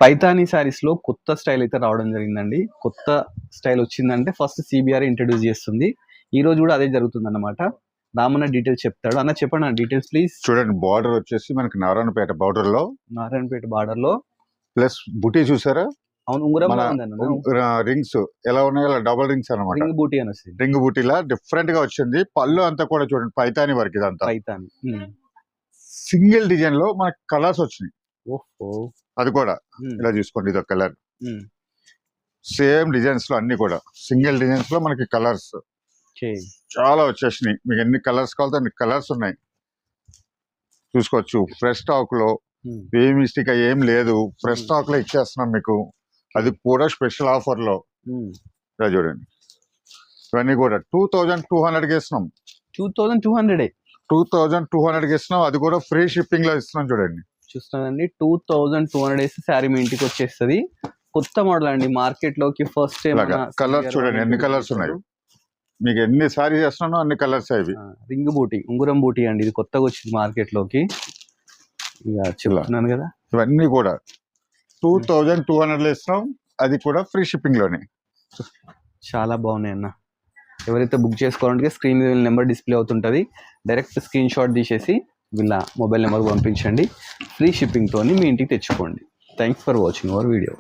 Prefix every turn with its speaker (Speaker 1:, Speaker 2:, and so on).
Speaker 1: పైతానీ సారీస్ లో కొత్త స్టైల్ అయితే రావడం జరిగిందండి. కొత్త స్టైల్ వచ్చిందంటే ఫస్ట్ సిబిఆర్ ఇంట్రడ్యూస్ చేస్తుంది. ఈ రోజు కూడా అదే జరుగుతుంది అన్నమాట. రామన్న డీటెయిల్స్ చెప్తాడు. అన్న చెప్పండి అన్న డీటెయిల్స్ ప్లీజ్.
Speaker 2: చూడండి, బార్డర్ వచ్చేసి మనకి నారాయణపేట బార్డర్ లో,
Speaker 1: నారాయణపేట బార్డర్ లో
Speaker 2: ప్లస్ బుటీ చూసారా?
Speaker 1: అవును, ఉంగరం
Speaker 2: మన రింగ్స్ ఎలా ఉన్నాయో అలా డబుల్ రింగ్స్ అనమాట.
Speaker 1: రింగ్ బూటీ అని వస్తుంది.
Speaker 2: రింగ్ బూటీలా డిఫరెంట్ గా వచ్చింది. పళ్ళు అంతా కూడా చూడండి పైతాని వర్క్, ఇదంతా
Speaker 1: పైతాని
Speaker 2: సింగిల్ డిజైన్ లో మనకి కలర్స్ వచ్చినాయి.
Speaker 1: ఓహో,
Speaker 2: అది కూడా ఇలా చూసుకోండి, ఇది ఒక కలర్. సేమ్ డిజైన్స్ లో అన్ని కూడా సింగిల్ డిజైన్స్ లో మనకి కలర్స్ చాలా వచ్చేసినాయి. మీకు ఎన్ని కలర్స్ కావాలో అన్ని కలర్స్ ఉన్నాయి, చూసుకోవచ్చు. ఫ్రెష్ స్టాక్ లో ఏ మిస్టేక్ ఏం లేదు, ఫ్రెష్ స్టాక్ లో ఇచ్చేస్తున్నాం మీకు. అది కూడా స్పెషల్ ఆఫర్ లో. ఇలా చూడండి, ఇవన్నీ కూడా 2200 ఇస్తున్నాం. 2200 ఇస్తున్నాం. అది కూడా ఫ్రీ షిప్పింగ్ లో ఇస్తున్నాం. చూడండి,
Speaker 1: చూస్తున్నానండి, 2200 వేసి శారీ మీ ఇంటికి వచ్చేస్తుంది. కొత్త మోడల్ అండి, మార్కెట్ లోకి ఫస్ట్
Speaker 2: కలర్స్ చూడండి, ఎన్ని కలర్స్ ఉన్నాయి. మీకు ఎన్ని సారీ చేస్తున్నానో అన్ని కలర్స్ అవి.
Speaker 1: రింగ్ బూటీ, ఉంగురం బూటీ అండి, ఇది కొత్తగా వచ్చింది మార్కెట్ లోకి. ఇక చెప్తున్నాను కదా,
Speaker 2: ఇవన్నీ కూడా 2200 ఇస్తున్నాం. అది కూడా ఫ్రీ షిప్పింగ్ లోనే.
Speaker 1: చాలా బాగున్నాయి అన్న. ఎవరైతే బుక్ చేసుకోవాలంటే స్క్రీన్ మీద నెంబర్ డిస్ప్లే అవుతుంటుంది. డైరెక్ట్ స్క్రీన్ షాట్ తీసేసి వీళ్ళ మొబైల్ నెంబర్ పంపించండి. ఫ్రీ షిప్పింగ్తో మీ ఇంటికి తెచ్చుకోండి. Thanks for watching our video.